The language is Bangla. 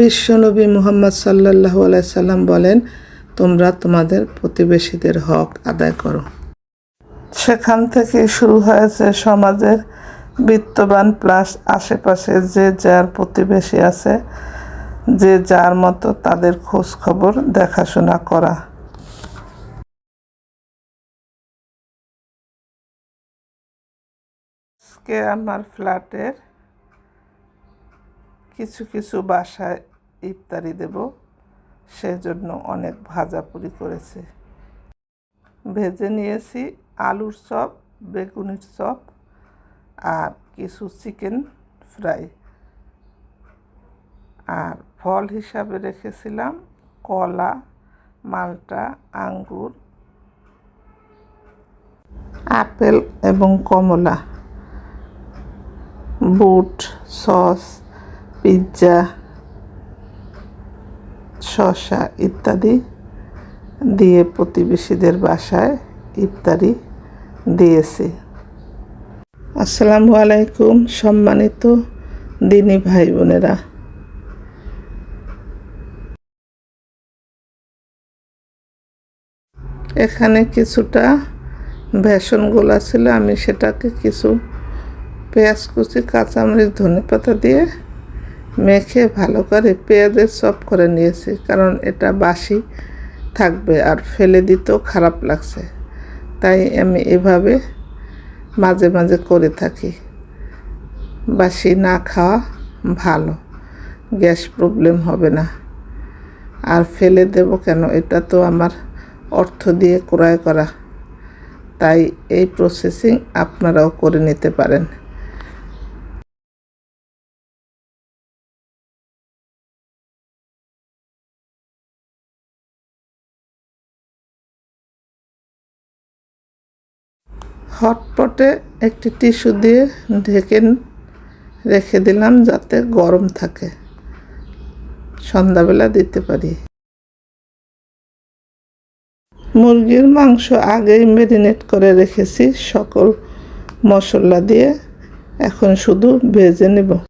বিশ্বনবী মুহাম্মদ সাল্লাল্লাহু আলাইহি সাল্লাম বলেন, তোমরা তোমাদের প্রতিবেশীদের হক আদায় করো। সেখান থেকে শুরু হয়েছে সমাজের বিত্তবান প্লাস আশেপাশে যে যার প্রতিবেশী আছে, যে যার মতো তাদের খোঁজ খবর দেখাশোনা করা। আজকে আমার ফ্ল্যাটের কিছু কিছু বাসায় ইফতারি দেব, সেজন্য অনেক ভাজাপুরি করেছি। ভেজে নিয়েছি আলুর চপ, বেগুনের চপ আর কিছু চিকেন ফ্রাই। আর ফল হিসাবে রেখেছিলাম কলা, মালটা, আঙ্গুর, আপেল এবং কমলা, বুট, সস, পিৎজা, শসা ইত্যাদি দিয়ে প্রতিবেশীদের বাসায় ইফতারি দিয়েছি। আসসালামু আলাইকুম সম্মানিত দিনী ভাই বোনেরা। এখানে কিছুটা বেসন গোলা ছিল, আমি সেটাকে কিছু পেঁয়াজ কুচি, কাঁচামরিচ, ধনেপাতা দিয়ে মেখে ভালো করে পেঁয়াজের চপ করে নিয়েছি, কারণ এটা বাসি থাকবে আর ফেলে দিতেও খারাপ লাগছে, তাই আমি এভাবে মাঝে মাঝে করে থাকি। বাসি না খাওয়া ভালো, গ্যাস প্রবলেম হবে না। আর ফেলে দেব কেন, এটা তো আমার অর্থ দিয়ে ক্রয় করা, তাই এই প্রসেসিং আপনারাও করে নিতে পারেন। হটপটে একটি টিস্যু দিয়ে ঢেকে রেখে দিলাম যাতে গরম থাকে, সন্ধ্যাবেলা দিতে পারি। মুরগির মাংস আগেই ম্যারিনেট করে রেখেছি সকল মশলা দিয়ে, এখন শুধু ভেজে নেব।